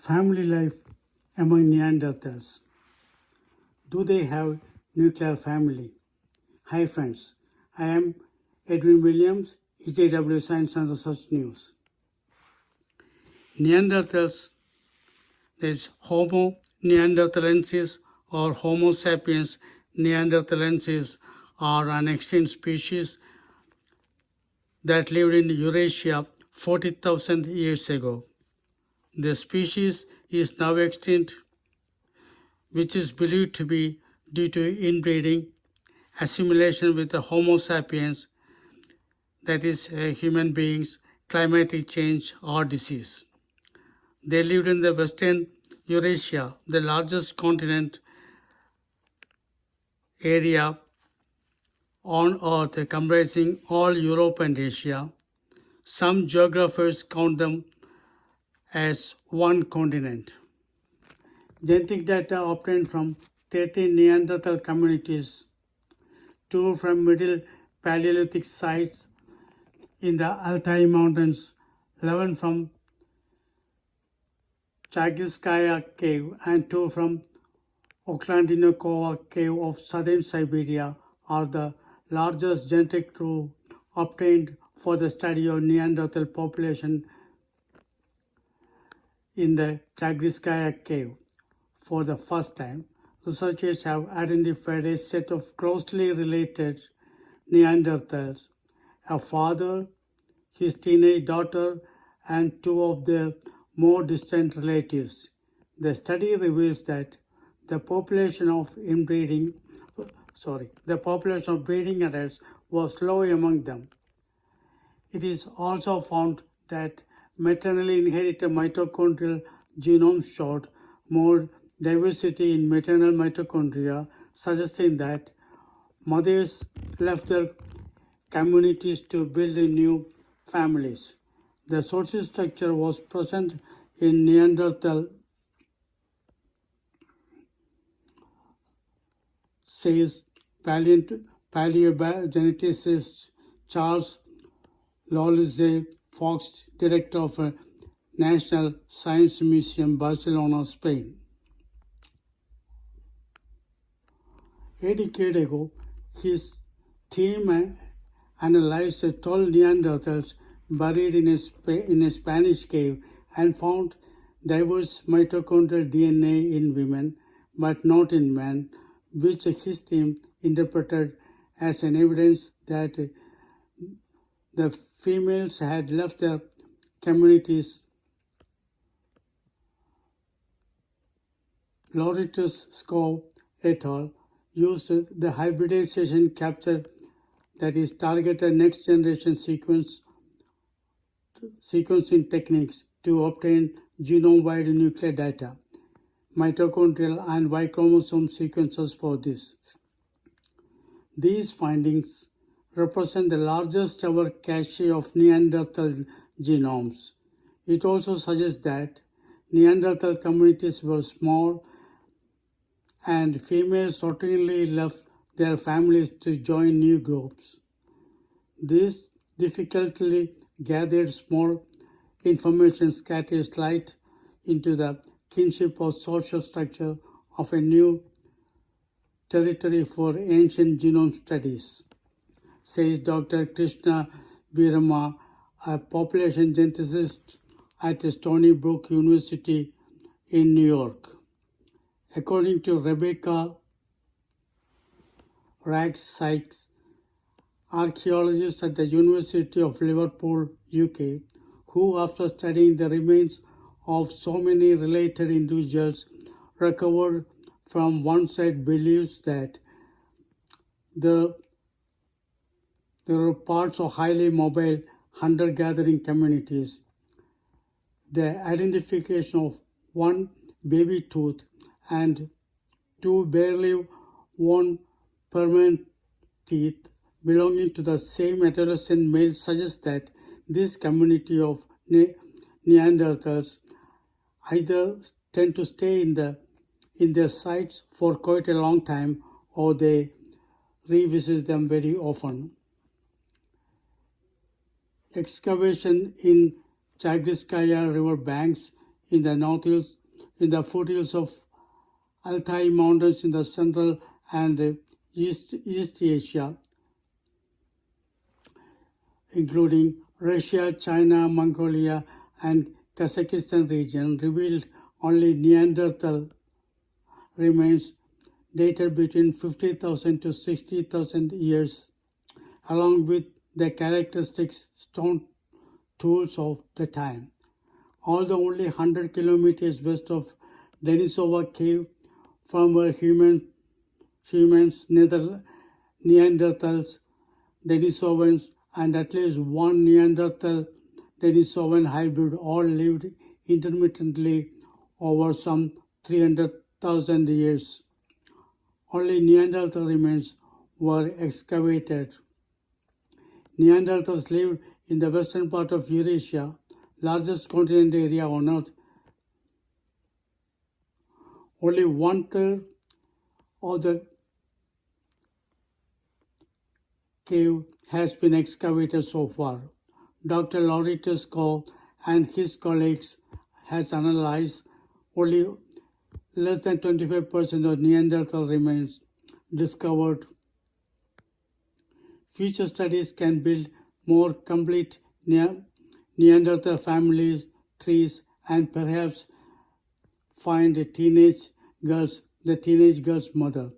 Family life among Neanderthals. Do they have nuclear family? Hi friends, I am Edwin Williams, EJW Science and Research News. Neanderthals, there is Homo neanderthalensis or Homo sapiens neanderthalensis are an extinct species that lived in Eurasia 40,000 years ago. The species is now extinct, which is believed to be due to inbreeding, assimilation with the Homo sapiens, that is, human beings, climatic change, or disease. They lived in the western Eurasia, the largest continent area on Earth, comprising all Europe and Asia. Some geographers count them as one continent. Genetic data obtained from 13 Neanderthal communities, 2 from Middle Paleolithic sites in the Altai Mountains, 11 from Chagyrskaya Cave, and 2 from Okladnikov Cave of southern Siberia are the largest genetic trouve obtained for the study of Neanderthal population in the Chagyrskaya Cave. For the first time, researchers have identified a set of closely related Neanderthals, a father, his teenage daughter, and 2 of their more distant relatives. The study reveals that the population of breeding adults was low among them. It is also found that maternally inherited mitochondrial genomes showed more diversity in maternal mitochondria, suggesting that mothers left their communities to build new families. The social structure was present in Neanderthal, says paleogeneticist Carles Lalueza-Fox, director of a National Science Museum, Barcelona, Spain. A decade ago, his team analyzed 12 Neanderthals buried in a Spanish cave and found diverse mitochondrial DNA in women but not in men, which his team interpreted as an evidence that the females had left their communities. Laurits SL et al. Used the hybridization capture, that is targeted next generation sequencing techniques, to obtain genome-wide nuclear data, mitochondrial and Y chromosome sequences for this. These findings represent the largest ever cache of Neanderthal genomes. It also suggests that Neanderthal communities were small and females routinely left their families to join new groups. This difficultly gathered small information scatters light into the kinship or social structure of a new territory for ancient genome studies, says Dr. Krishna Veeramah, a population geneticist at Stony Brook University in New York. According to Rebecca Wragg Sykes, archaeologists at the University of Liverpool, UK, who after studying the remains of so many related individuals recovered from one site, believes that there were parts of highly mobile hunter-gathering communities. The identification of one baby tooth and 2 barely worn permanent teeth belonging to the same adolescent male suggests that this community of Neanderthals either tend to stay in their sites for quite a long time or they revisit them very often. Excavation in Chagyrskaya river banks in the northhills, in the foothills of Altai Mountains in the Central and East Asia, including Russia, China, Mongolia, and Kazakhstan region, revealed only Neanderthal remains dated between 50,000 to 60,000 years, along with the characteristic stone tools of the time. Although only 100 kilometers west of Denisova Cave, former humans, Neanderthals, Denisovans, and at least one Neanderthal Denisovan hybrid all lived intermittently over some 300,000 years. Only Neanderthal remains were excavated. Neanderthals lived in the western part of Eurasia, largest continental area on Earth. Only 1/3 of the cave has been excavated so far. Dr. Laurits SL and his colleagues has analyzed only less than 25% of Neanderthal remains discovered. Future studies can build more complete Neanderthal family trees and perhaps find the teenage girl's mother.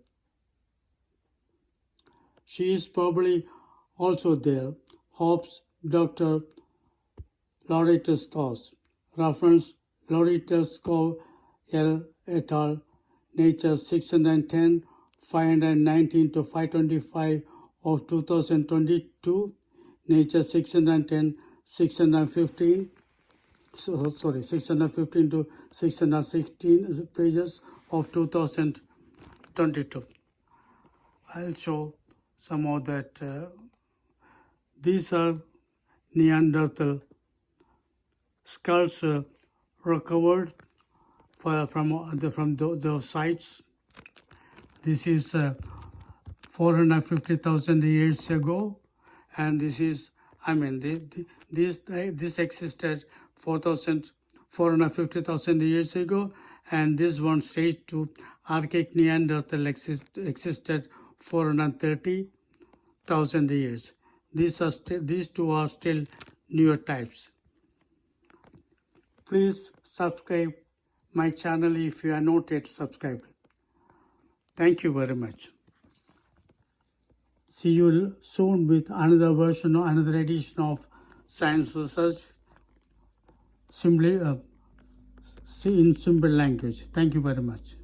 She is probably also there, hopes Dr. Laurits SL. Reference Laurits SL et al. Nature 610, 519 to 525 of 2022, Nature 610, 615 to 616 pages of 2022. I'll show some of that. These are Neanderthal skulls recovered from those sites. This is 450,000 years ago, and this is, this existed 450,000 years ago, and this one stage to archaic Neanderthal existed 430,000 years. These two are still newer types. Please subscribe my channel if you are not yet subscribed. Thank you very much. See you soon with another version or another edition of Science Research in simple language. Thank you very much.